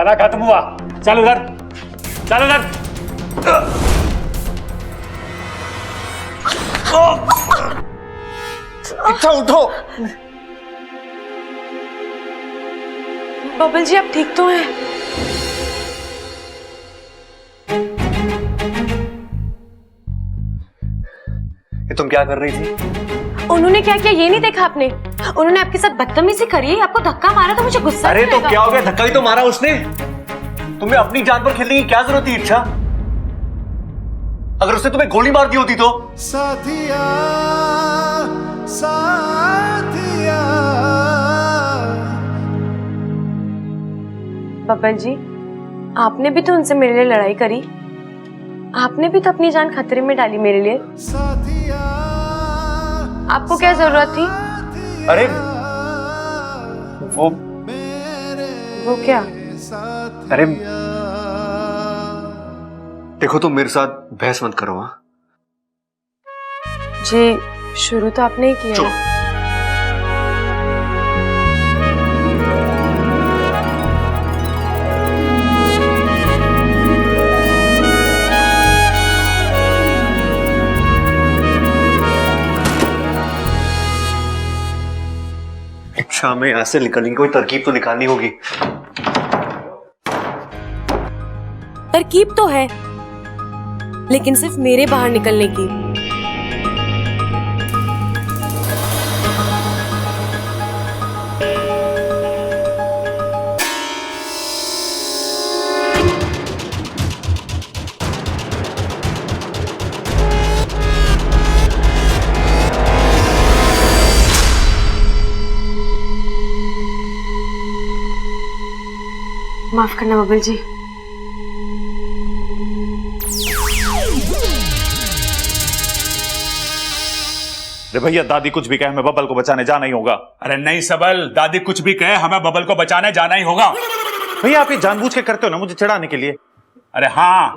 बहाना खत्म हुआ। चल उधर, चल उधर। इच्छा उठो। बबल जी आप ठीक तो हैं? ये तुम क्या कर रही थी? उन्होंने क्या किया ये नहीं देखा आपने? उन्होंने आपके साथ बदतमीजी करी, आपको धक्का मारा तो मुझे गुस्सा अरे तो आएगा। क्या हो गया, धक्का ही तो मारा उसने। तुम्हें अपनी जान पर खेलने की क्या जरूरत थी इच्छा? अगर उसने तुम्हें गोली मार दी होती तो? साथिया साथिया। बबल जी आपने भी तो उनसे मेरे लिए लड़ाई करी, आपने भी तो अपनी जान खतरे में डाली मेरे लिए। आपको क्या जरूरत थी? अरे वो क्या? अरे देखो तुम मेरे साथ बहस मत करो। हाँ जी शुरू तो आपने ही किया। चुप। इच्छा में यहां से निकलने की कोई तरकीब तो निकालनी होगी। तरकीब तो है, लेकिन सिर्फ मेरे बाहर निकलने की। माफ करना बबल जी। अरे भैया दादी कुछ भी कहे हमें बबल को बचाने जाना ही होगा। अरे नहीं सबल, दादी कुछ भी कहे हमें बबल को बचाने जाना ही होगा। भैया आप ये जानबूझ के करते हो ना मुझे चिढ़ाने के लिए। अरे हाँ,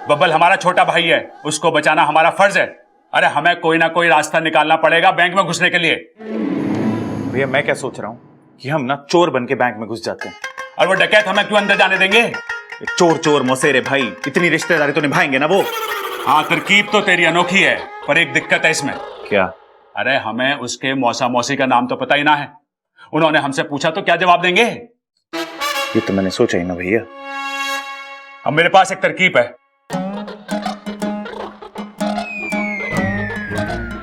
बबल हमारा छोटा भाई है, उसको बचाना हमारा फर्ज है। अरे हमें कोई ना कोई रास्ता निकालना पड़ेगा बैंक में घुसने के लिए। भैया मैं क्या सोच रहा हूँ कि हम ना चोर बन के बैंक में घुस जाते हैं। और वो डकैत हमें क्यों अंदर जाने देंगे? चोर चोर मौसेरे भाई, इतनी रिश्तेदारी तो निभाएंगे ना वो। हाँ तरकीब तो तेरी अनोखी है, पर एक दिक्कत है इसमें। क्या? अरे हमें उसके मौसा मौसी का नाम तो पता ही ना है। उन्होंने हमसे पूछा तो क्या जवाब देंगे? ये तो मैंने सोचा ही ना भैया। अब मेरे पास एक तरकीब है।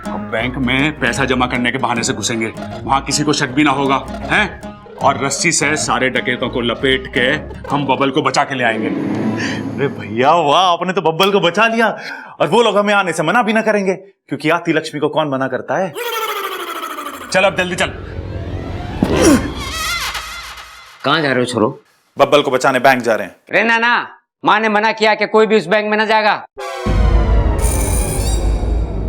अब बैंक में पैसा जमा करने के बहाने से घुसेंगे, वहां किसी को शक भी ना होगा, हैं? और रस्सी से सारे डकैतों को लपेट के हम बबल को बचा के ले आएंगे। अरे भैया वाह, आपने तो बब्बल को बचा लिया। और वो लोग हमें आने से मना भी ना करेंगे, क्योंकि आती लक्ष्मी को कौन मना करता है। चल अब जल्दी चल। कहाँ जा रहे हो छोरो? बब्बल को बचाने बैंक जा रहे हैं। रे ना, माँ ने मना किया कि कोई भी उस बैंक में ना जाएगा।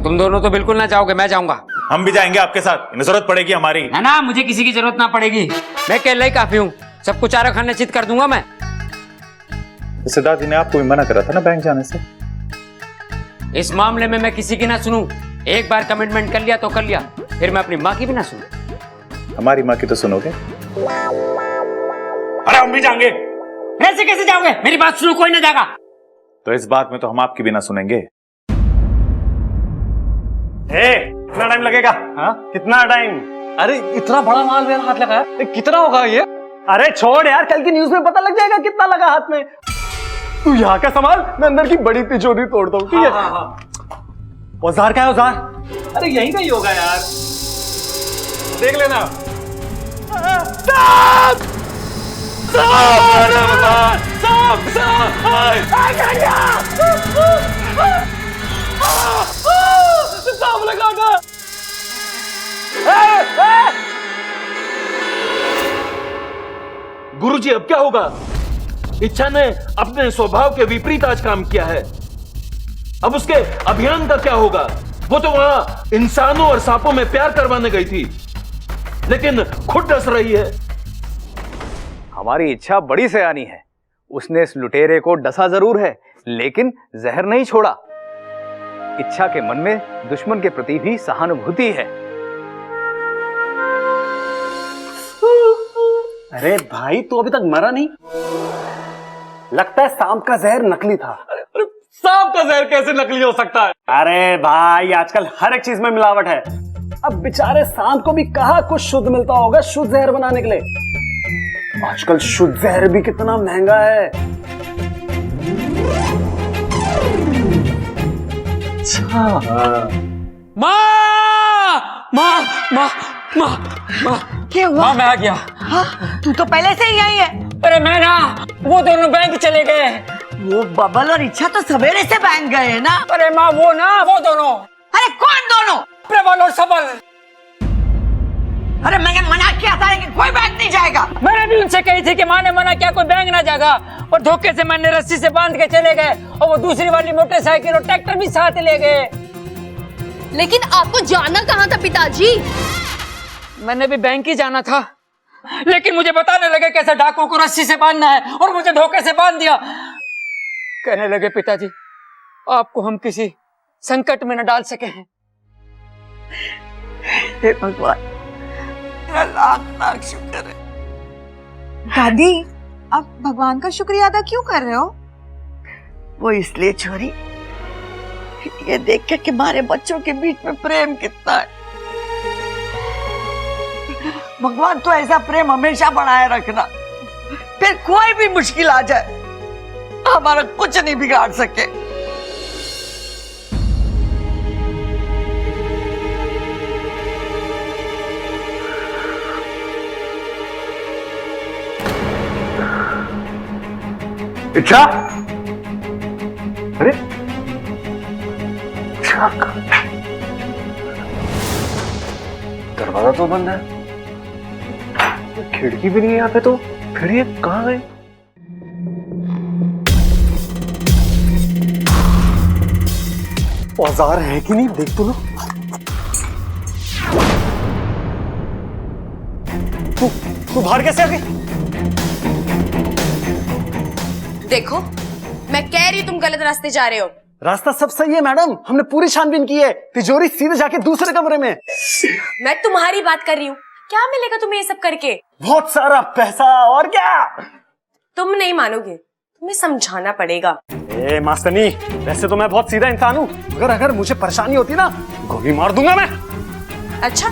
तुम दोनों तो बिल्कुल ना जाओगे, मैं जाऊंगा। हम भी जाएंगे आपके साथ, जरूरत पड़ेगी हमारी। ना मुझे किसी की जरूरत ना पड़ेगी, मैं अकेले ही काफी हूँ। सबको चारा खाने चित कर दूंगा मैं। जैसे दादी ने आपको भी मना करा था ना बैंक जाने से। इस मामले में मैं किसी की ना सुनूं। एक बार कमिटमेंट कर लिया तो कर लिया, फिर मैं अपनी माँ की भी ना सुनूं। हमारी माँ की तो सुनोगे। अरे हम भी जाएंगे। ऐसे कैसे जाओगे? मेरी बात सुनो, कोई ना जाएगा। तो इस बात में तो हम आपकी भी ना सुनेंगे। कितना टाइम लगेगा? हाँ कितना टाइम? अरे इतना बड़ा माल मेरा हाथ लगा है, कितना होगा ये? अरे छोड़ यार, कल की न्यूज में पता लग जाएगा कितना लगा हाथ में। तू यहाँ का संभाल, मैं अंदर की बड़ी तिजोरी तोड़ता हूँ, ठीक है? औजार क्या है औजार? अरे यहीं का ही होगा यार, देख लेना। सांप लगा था। गुरुजी अब क्या होगा? इच्छा ने अपने स्वभाव के विपरीत आज काम किया है। अब उसके अभियान का क्या होगा? वो तो वहां इंसानों और सांपों में प्यार करवाने गई थी, लेकिन खुद डस रही है। हमारी इच्छा बड़ी सयानी है। उसने इस लुटेरे को डसा जरूर है, लेकिन जहर नहीं छोड़ा। इच्छा के मन में दुश्मन के प्रति भी सहानुभूति है। अरे भाई तू अभी तक मरा नहीं? लगता है सांप का जहर नकली था। अरे सांप का जहर कैसे नकली हो सकता है? अरे भाई आजकल हर एक चीज में मिलावट है। अब बेचारे सांप को भी कहाँ कुछ शुद्ध मिलता होगा शुद्ध जहर बनाने के लिए। आजकल शुद्ध जहर भी कितना महंगा है। माँ माँ माँ माँ माँ क्या हुआ? माँ मैं आ गया। हाँ, तू तो पहले से ही आई है। अरे मैं ना वो दोनों बैंक चले गए। वो बबल और इच्छा तो सवेरे से बैंक गए हैं ना। अरे माँ वो दोनों। अरे कौन दोनों? प्रबल और सबल। अरे मैंने मना किया था कि कोई बैंक नहीं जाएगा। मैंने भी उनसे कही थी कि माँ ने मना किया कोई बैंक ना जाएगा, और धोखे से मैंने रस्सी से बांध के चले गए, और वो दूसरी वाली मोटरसाइकिल और ट्रैक्टर भी साथ ले गए। लेकिन आपको जाना कहाँ था पिताजी? मैंने भी बैंक ही जाना था, लेकिन मुझे बताने लगे कैसे डाकुओं को रस्सी से बांधना है, और मुझे धोखे से बांध दिया। कहने लगे पिताजी आपको हम किसी संकट में न डाल सके हैं। हे भगवान, तेरा लाख लाख शुक्र है। दादी, आप भगवान का शुक्रिया अदा क्यों कर रहे हो? वो इसलिए छोरी, ये देख के कि हमारे बच्चों के बीच में प्रेम कितना है। भगवान तो ऐसा प्रेम हमेशा बनाए रखना, फिर कोई भी मुश्किल आ जाए हमारा कुछ नहीं बिगाड़ सके। इच्छा, अरे इच्छा, दरवाजा तो बंद है, खिड़की भी नहीं है यहाँ पे, तो फिर ये कहाँ गए? औजार है कि नहीं देख तो लो। तू बाहर कैसे आ गई? देखो मैं कह रही हूँ तुम गलत रास्ते जा रहे हो। रास्ता सब सही है मैडम, हमने पूरी छानबीन की है। तिजोरी सीधे जाके दूसरे कमरे में। मैं तुम्हारी बात कर रही हूँ। क्या मिलेगा तुम्हें ये सब करके? बहुत सारा पैसा, और क्या? तुम नहीं मानोगे, तुम्हें समझाना पड़ेगा। ए मास्टरनी, वैसे तो मैं बहुत सीधा इंसान हूँ, मगर अगर मुझे परेशानी होती ना, गोली मार दूंगा मैं। अच्छा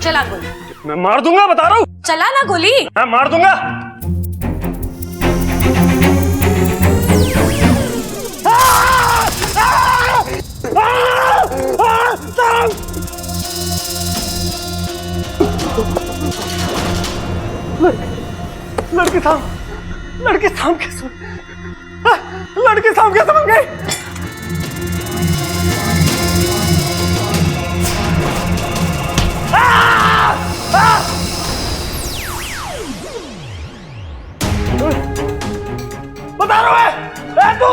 चला गोली। मैं मार दूंगा, बता रहा हूँ। चला ना गोली। मैं मार दूंगा। लड़की सांप कैसे बन गई? बता रहा है तू।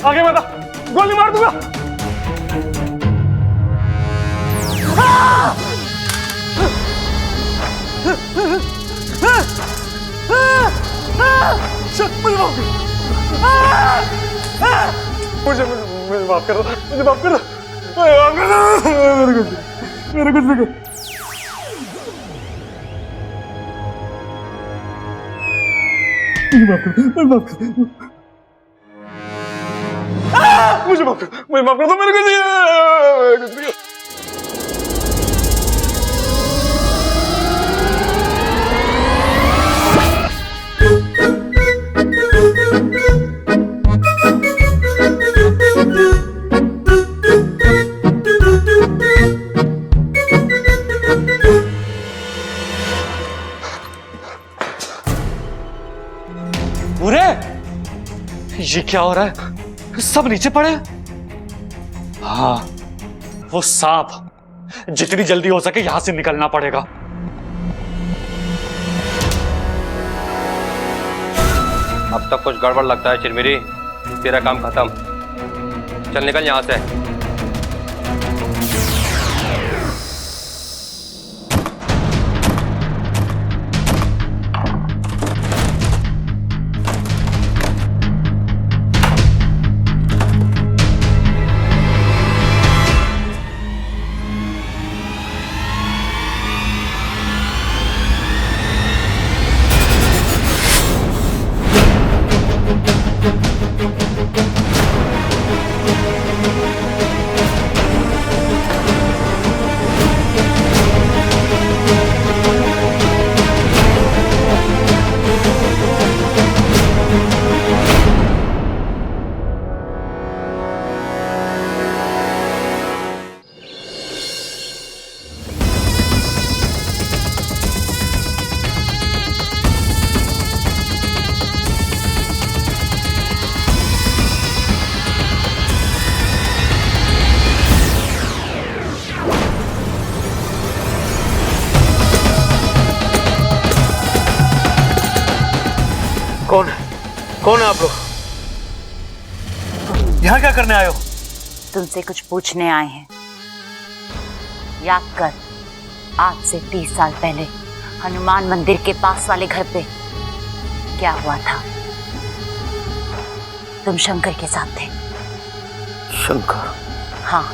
आगे बता, गोली मार दूंगा। मुझे माफ करो, मुझे माफ करो, मेरे कुछ नहीं कर। मुझे माफ कर दो, मेरे कुछ नहीं। ये क्या हो रहा है? सब नीचे पड़े। हाँ, वो सांप, जितनी जल्दी हो सके यहां से निकलना पड़ेगा। अब तक कुछ गड़बड़ लगता है चिरमिरी, तेरा काम खत्म। चल निकल यहां से। कौन है आप लोग? यहाँ क्या करने आए हो? तुमसे कुछ पूछने आए हैं। याद कर, आज से 30 साल पहले हनुमान मंदिर के पास वाले घर पे क्या हुआ था? तुम शंकर के साथ थे। शंकर? हाँ,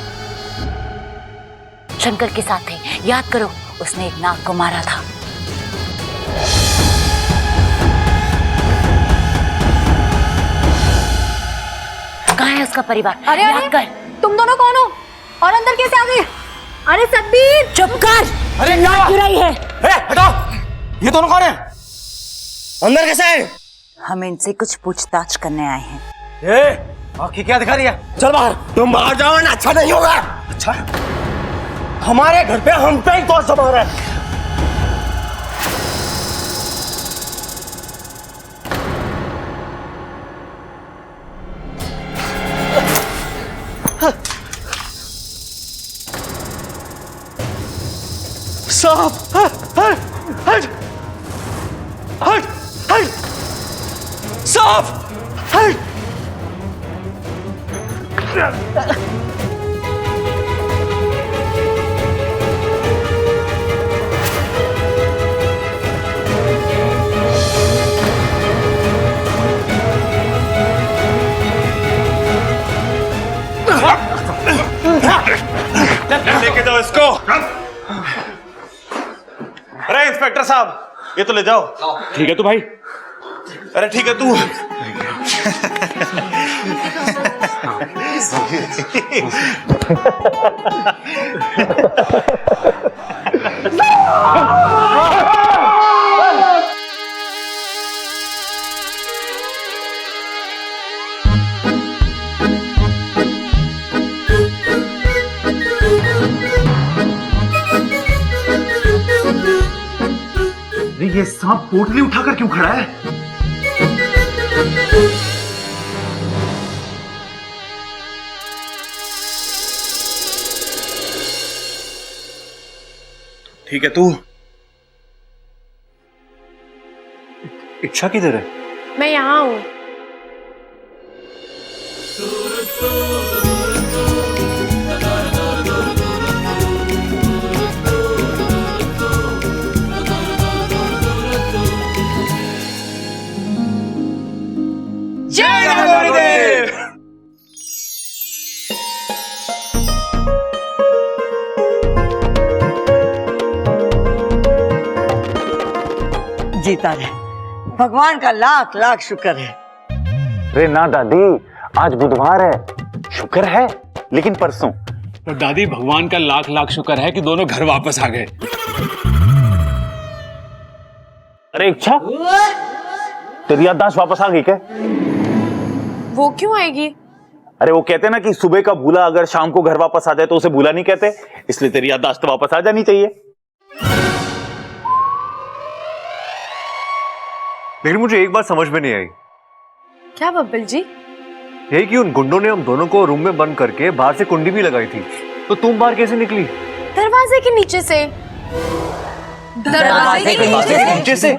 शंकर के साथ थे। याद करो, उसने एक नाग को मारा था। कहाँ है उसका परिवार? अरे याद कर। तुम दोनों कौन हो और अंदर कैसे आ गए? अरे सतबीर, चुप कर। अरे नाक क्यों रही है? हटाओ! ये दोनों कौन है? अंदर कैसे आए? हम इनसे कुछ पूछताछ करने आए हैं। आँखें क्या दिखा रही है? चल बाहर। तुम बाहर जाओ ना, अच्छा नहीं होगा। अच्छा? हमारे घर पे हम पे ही दोष जमा रहा है। साहब, हट हट हट हट साहब, हट। लेके जाओ इसको। अरे इंस्पेक्टर साहब, ये तो ले जाओ। ठीक है तो भाई। अरे ठीक है तू। ये सांप पोटली उठाकर क्यों खड़ा है? ठीक है तू। इच्छा किधर है? मैं यहाँ हूँ। जीता रहे, भगवान का लाख लाख शुक्र है। अरे ना दादी, आज बुधवार है। शुक्र है, लेकिन परसों। तो दादी, भगवान का लाख लाख शुक्र है कि दोनों घर वापस आ गए। अरे इच्छा, तेरी याददाश्त वापस आ गई क्या? वो क्यों आएगी? अरे वो कहते ना कि सुबह का भूला अगर शाम को घर वापस आ जाए तो उसे भूला नहीं कहते, इसलिए तेरी याददाश्त तो वापस आ जानी चाहिए। लेकिन मुझे एक बात समझ में नहीं आई। क्या बब्बल जी? यही कि उन गुंडों ने हम दोनों को रूम में बंद करके बाहर से कुंडी भी लगाई थी, तो तुम बाहर कैसे निकली? दरवाजे के नीचे से। दरवाजे के नीचे से?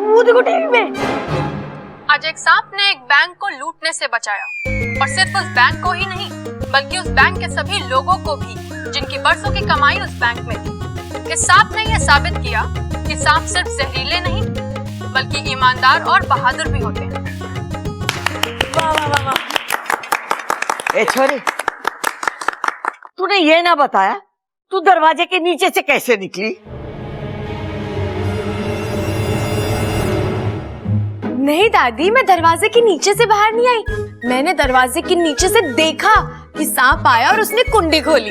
वो देखो टीवी में। आज एक सांप ने एक बैंक को लूटने से बचाया, और सिर्फ उस बैंक को ही नहीं, बल्कि उस बैंक के सभी लोगों को भी, जिनकी बरसों की कमाई उस बैंक में थी। इस सांप ने यह साबित किया कि सांप सिर्फ जहरीले नहीं, बल्कि ईमानदार और बहादुर भी होते हैं। वाह वाह वाह वाह। ए छोरी, तूने ये ना बताया तू दरवाजे के नीचे से कैसे निकली? नहीं दादी, मैं दरवाजे के नीचे से बाहर नहीं आई। मैंने दरवाजे के नीचे से देखा कि सांप आया और उसने कुंडी खोली।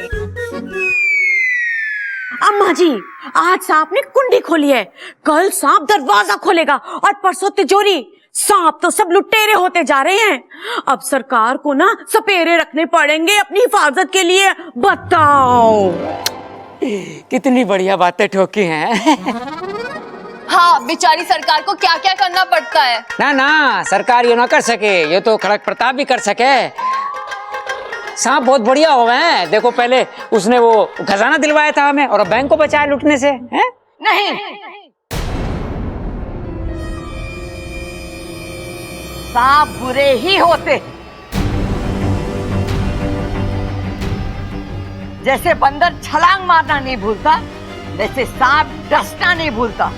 अम्मा जी, आज सांप ने कुंडी खोली है, कल सांप दरवाजा खोलेगा और परसों तिजोरी। सांप तो सब लुटेरे होते जा रहे हैं। अब सरकार को ना सपेरे रखने पड़ेंगे अपनी हिफाजत के लिए। बताओ कितनी बढ़िया बातें ठोकी हैं। हाँ, बेचारी सरकार को क्या क्या करना पड़ता है। ना ना, सरकार ये ना कर सके, ये तो खड़क प्रताप भी कर सके। सांप बहुत बढ़िया हो गए हैं। देखो, पहले उसने वो खजाना दिलवाया था हमें और अब बैंक को बचाया लूटने से। हैं? नहीं, सांप बुरे ही होते। जैसे बंदर छलांग मारना नहीं भूलता, वैसे सांप डसना नहीं भूलता।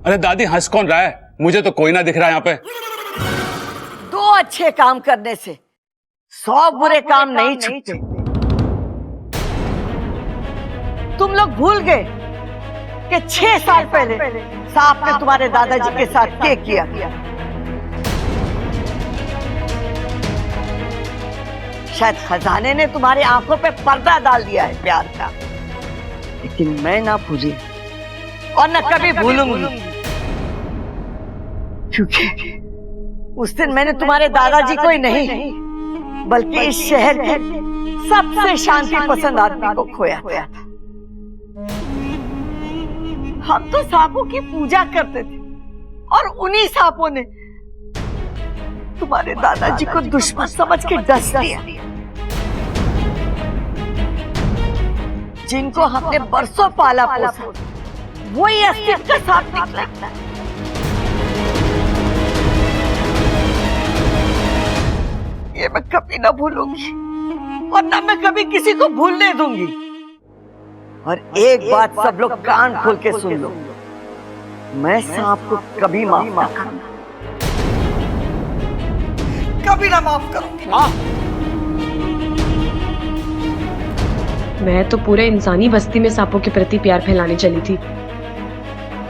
अरे दादी, हंस कौन रहा है? मुझे तो कोई ना दिख रहा है यहाँ पे। 2 अच्छे काम करने से 100 बुरे काम नहीं छूटते। तुम लोग भूल गए कि 6 साल पहले सांप ने तुम्हारे दादाजी के साथ क्या किया। शायद खजाने ने तुम्हारी आंखों पे पर्दा डाल दिया है प्यार का, लेकिन मैं ना भूली और न कभी भूलूंगी, क्योंकि उस दिन मैंने तुम्हारे दादाजी को ही नहीं बल्कि इस शहर के सबसे शांति पसंद आदमी को खोया था। हम तो सांपों की पूजा करते थे और उन्हीं सांपों ने तुम्हारे दादाजी को दुश्मन समझ के डस दिया। जिनको हमने बरसों पाला पोसा, वही अस्तित्व का सांप निकला। ये मैं कभी ना भूलूंगी और ना मैं कभी किसी को भूलने दूंगी। और एक बात सब लोग कान खोल के सुन लो, मैं सांप को कभी माफ ना करूंगा, कभी ना माफ करूंगी। मैं तो पूरे इंसानी बस्ती में सांपों के प्रति प्यार फैलाने चली थी,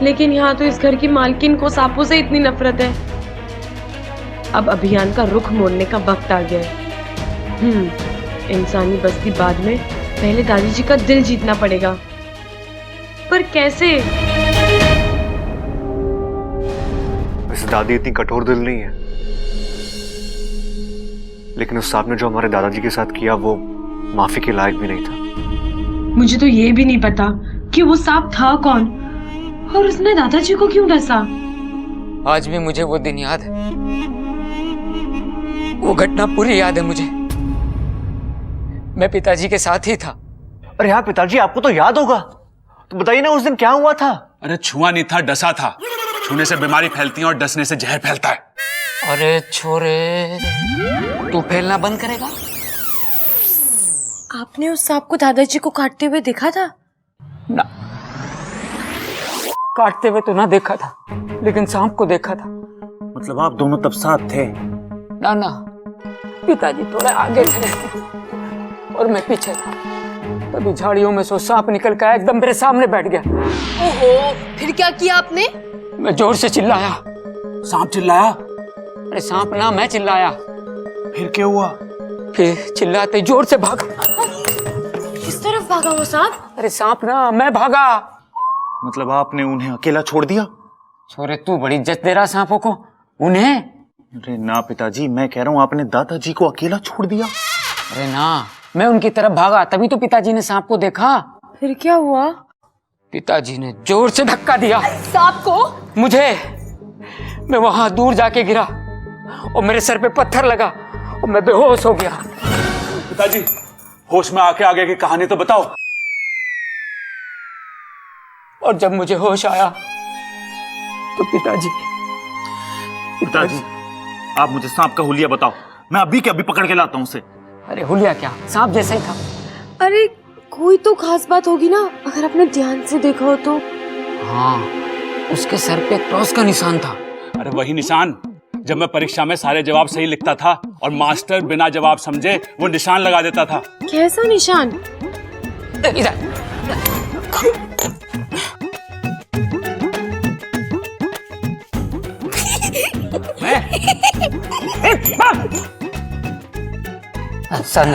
लेकिन यहाँ तो इस घर की मालकिन को सांपों से इतनी नफरत है। अब अभियान का रुख मोड़ने का वक्त आ गया है। इंसानी बस्ती बाद में, पहले दादी जी का दिल जीतना पड़ेगा। पर कैसे? वैसे दादी इतनी कठोर दिल नहीं है, लेकिन उस सांप ने जो हमारे दादाजी के साथ किया वो माफी के लायक भी नहीं था। मुझे तो ये भी नहीं पता कि वो सांप था कौन और उसने दादाजी को क्यों डसा। आज भी मुझे वो दिन याद है, वो घटना पूरी याद है मुझे। मैं पिताजी के साथ ही था। अरे हाँ पिताजी, आपको तो याद होगा, तो बताइए ना उस दिन क्या हुआ था। अरे छुआ नहीं था, डसा था। छूने से बीमारी फैलती है और डसने से जहर फैलता है। अरे छोरे, तू फैलना बंद करेगा? आपने उस सांप को दादाजी को काटते हुए देखा था? ना, काटते हुए तो ना देखा था, लेकिन सांप को देखा था। मतलब आप दोनों तब साथ थे? ना ना, पिताजी थोड़ा आगे थे और मैं पीछे था। तभी झाड़ियों में से सांप निकल कर एकदम मेरे सामने बैठ गया। ओहो, फिर क्या किया आपने? मैं जोर से चिल्लाया। सांप चिल्लाया? अरे सांप ना, मैं चिल्लाया। फिर क्या हुआ? फिर चिल्लाते जोर से भागा। किस तरफ भागा वो सांप? अरे सांप ना, मैं भागा। मतलब आपने उन्हें अकेला छोड़ दिया? छोरे, तू बड़ी इज्जत दे रहा सांपों को। उन्हें? अरे ना पिताजी, मैं कह रहा हूँ आपने दादाजी को अकेला छोड़ दिया। अरे ना, मैं उनकी तरफ भागा, तभी तो पिताजी ने सांप को देखा। फिर क्या हुआ? पिताजी ने जोर से धक्का दिया सांप को। मुझे। मैं वहां दूर जाके गिरा और मेरे सर पे पत्थर लगा और मैं बेहोश हो गया। पिताजी, होश में आके आगे की कहानी तो बताओ। और जब मुझे होश आया तो पिताजी आप मुझे सांप का हुलिया बताओ, मैं अभी के अभी पकड़ के लाता हूँ उसे। अरे हुलिया क्या, सांप जैसा ही था। अरे कोई तो खास बात होगी ना, अगर आपने ध्यान से देखा हो तो। हाँ, उसके सर पे क्रॉस का निशान था। अरे वही निशान जब मैं परीक्षा में सारे जवाब सही लिखता था और मास्टर बिना जवाब समझे वो निशान लगा देता था। कैसा निशान? इधर। सर